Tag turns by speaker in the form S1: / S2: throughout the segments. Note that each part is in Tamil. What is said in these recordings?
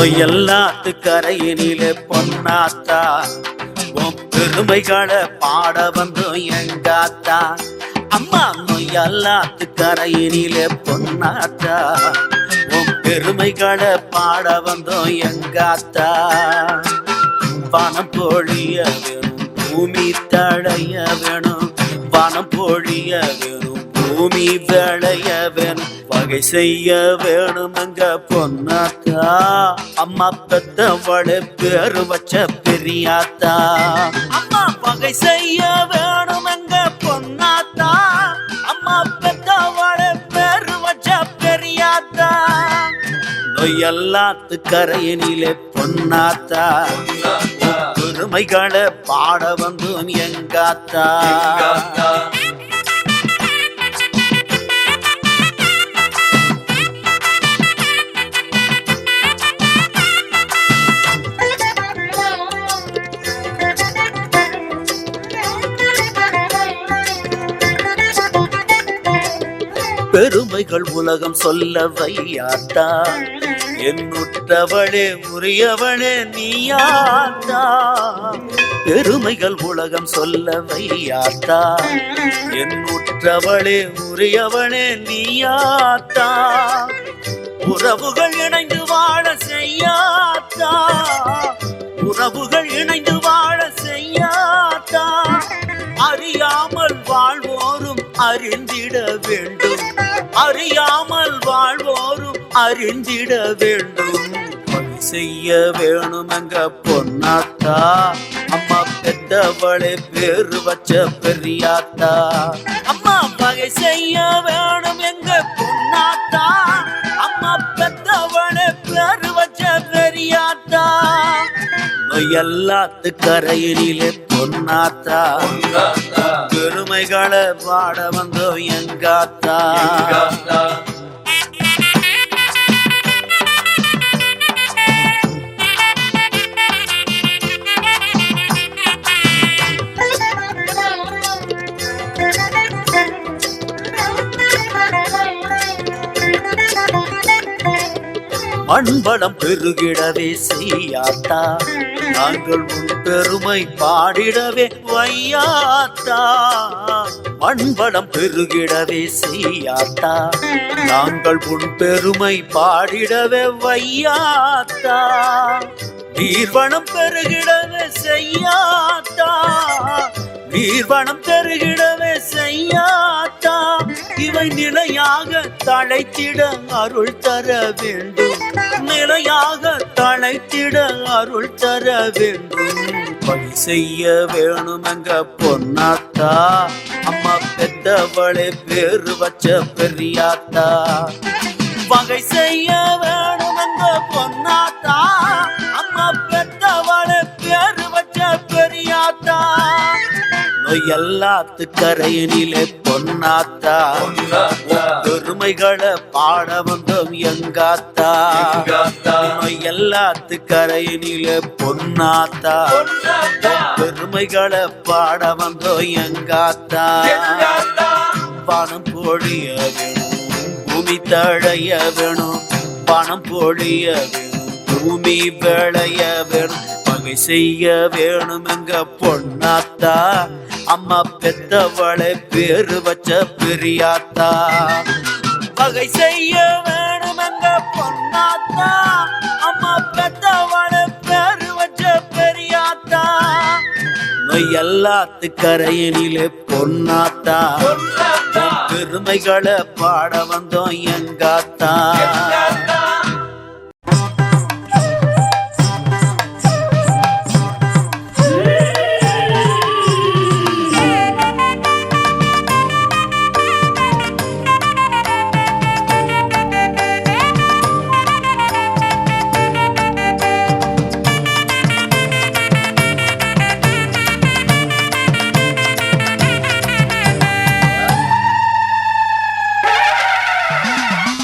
S1: எல்லாத்து கரையினிலே பொன்னாத்தா உன் பெருமைகளை பாட வந்தோம் எங்காத்தா. அம்மா எல்லாத்து கரையினிலே பொன்னாத்தா உன் பெருமைகளை பாட வந்தோம் எங்காத்தா. பணம் பொழிய வேணும் பூமி தழைய வேணும், பணம் பொழிய வேணும் பூமி விளைய வேணும், வகை செய்ய வேணும் எங்க பொன்னாத்தா. அம்மா பெத்தவளை பேரு வச்ச பெரியாத்தா. அம்மா வகை செய்ய வேணும் எங்க பொன்னாத்தா. அம்மா பெத்தவளை பேரு வச்ச பெரியாத்தா. எல்லாத்து கரையினிலே பொன்னாத்தா பெருமைகளை பாட வந்தோம் எங்காத்தா. பெருமைகள் உலகம் சொல்ல வையாத்தா, என்னுற்றவளே உரியவளே நீயாத்தா. பெருமைகள் உலகம் சொல்ல வையாத்தா, என்னுற்றவளே உரியவளே நீயாத்தா. உறவுகள் இணைந்து வாழ செய்யாத்தா, உறவுகள் இணைந்து வாழ செய்யாத்தா. அறியாமல் வாழ்வோரும் அறிந்திட வேண்டும், அறியாமல் வாழ்வோரும் அறிந்திட வேண்டும், செய்ய வேணும் எங்க பொன்னாத்தா. அம்மா பெத்தவளை பேரு வச்ச பெரியாத்தா. அம்மா வகை செய்ய வேணும் எங்க பொன்னாத்தா. அம்மா பெத்தவளை பேரு வச்ச பெரியாத்தா. எல்லாத்து கரையினிலே பொன்னாத்தா பெருமைகளை பாட வந்தோம் எங்காத்தா. மண்பலம் பெருகிடவே செய்யாத்தா, நாங்கள் உன் பெருமை பாடிடவே வையாத்தா. மண்பலம் பெருகிடவே செய்யாத்தா, நாங்கள் உன் பெருமை பாடிடவே வையாத்தா. நீர்வனம் பெருகிடவே செய்யாத்தா, நீர்வனம் பெருகிடவே செய்யாத்தா. இவை நிலையாக தழைத்திட அருள் தர வேண்டும், நிலையாக தழைத்திட அருள் தர வேண்டும், வழி செய்ய வேணும் எங்க பொன்னாத்தா. அம்மா பெத்தவளை பேரு வச்ச பெரியாத்தா. வகை செய்ய வேணும் எங்க பொன்னாத்தா. அம்மா பெத்தவளை பேரு வச்ச பெரியாத்தா. எல்லாத்து கரையினிலே பொன்னாத்தா பெருமைகளை பாட வந்தோம் எங்காத்தா. எல்லாத்து கரையினிலே பொன்னாத்தா பெருமைகளை பாட வந்தோம் எங்காத்தா. பணம் பொழிய வேணும் பூமி தழைய வேணும், பணம் பொழிய வேணும் பூமி விளைய வேணும், வகை செய்ய வேணும் எங்க பொன்னாத்தா. அம்மா பெத்தவளை பேரு வச்ச பெரியாத்தா. வகை செய்ய வேணும் எங்க பொன்னாத்தா. அம்மா பெத்தவளை பேரு வச்ச பெரியாத்தா. எல்லாத்து கரையினிலே பொன்னாத்தா பெருமைகளை பாட வந்தோம் எங்காத்தா.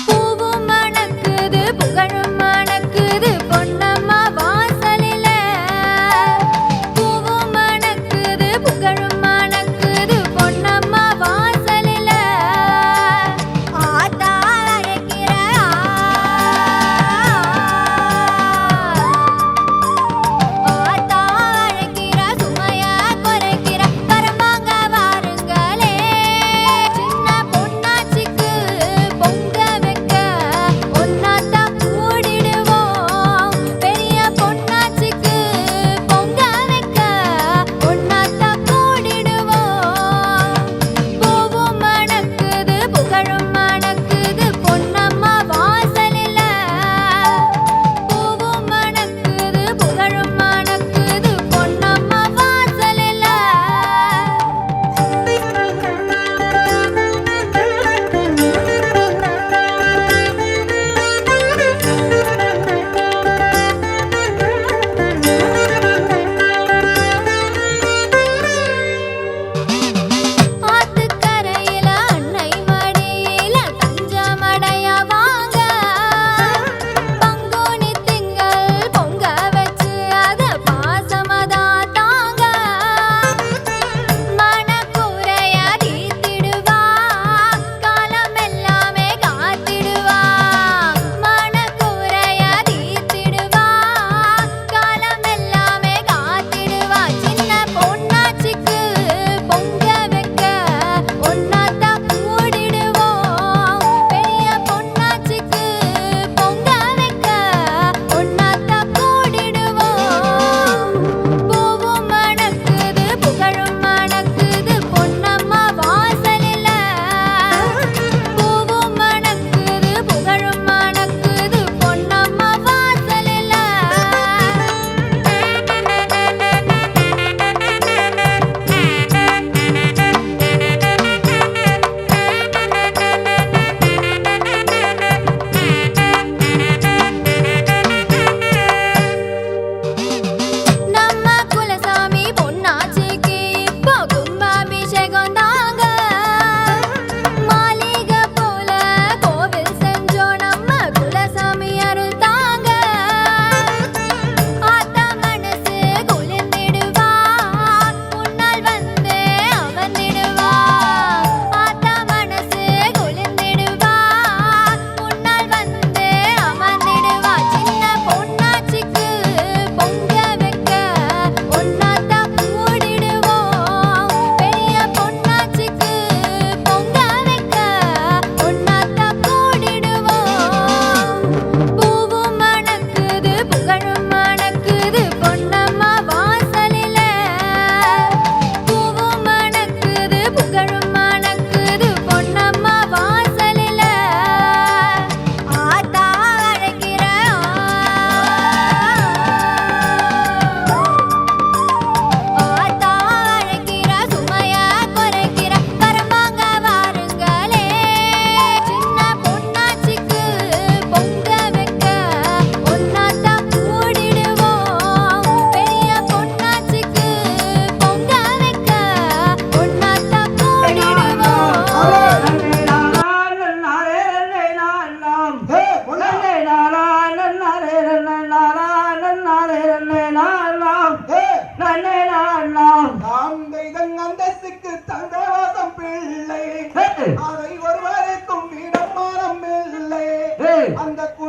S2: பூவும் மணக்கு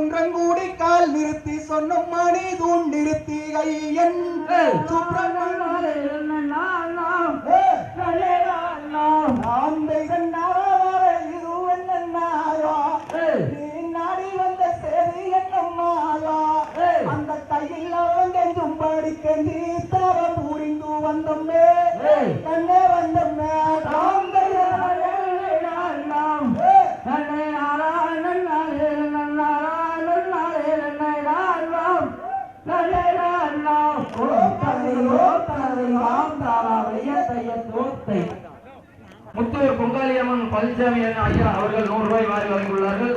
S2: குன்றங்கூடி கால் நிறுத்தி சொன்னும் மணி தூண் நிறுத்தி ஐயன் நாடி வந்த சேதி என்னம்மாயா அந்த கையில் அவங்கெஞ்சும் படிக்கி தவ புரிந்து வந்தோமே கண்ணே வந்தோமே
S3: முத்தூர் பொங்காளியம்மன் பழனிசாமி ஐயா அவர்கள் 100 ரூபாய் வாரி வழங்கியுள்ளார்கள்.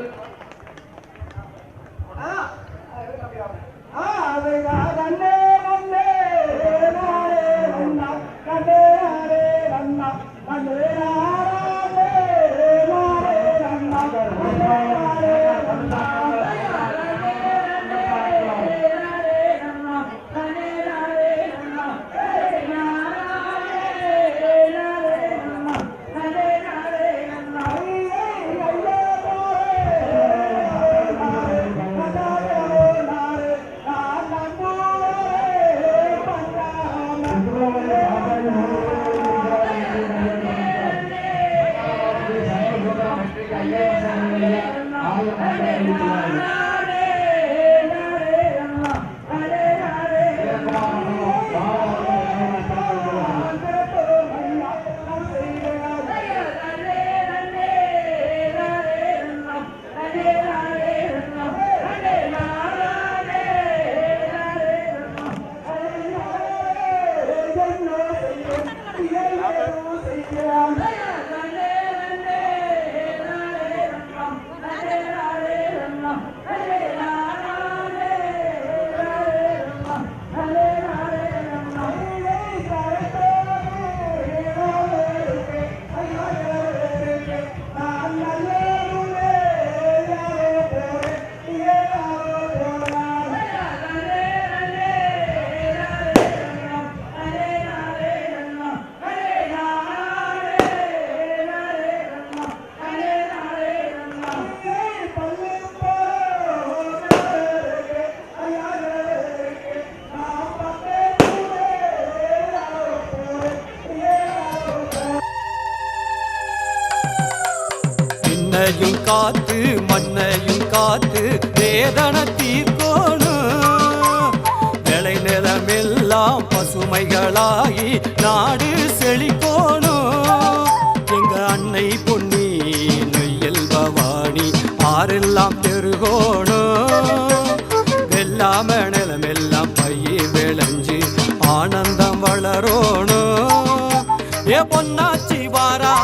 S1: மண்ணையும் காத்து மண்ணையும் காத்து வேதனை தீர்க்கோணும். விளை நிலமெல்லாம் பசுமைகளாகி நாடு செழிக்கோணும். எங்க அன்னை பொன்னி நொய்யல் பவானி ஆரெல்லாம் பெருகோணும். வெள்ளாம நிலமெல்லாம் பயிர் விளைஞ்சு ஆனந்தம் வளரோணும். ஏ பொன்னாச்சி வாரா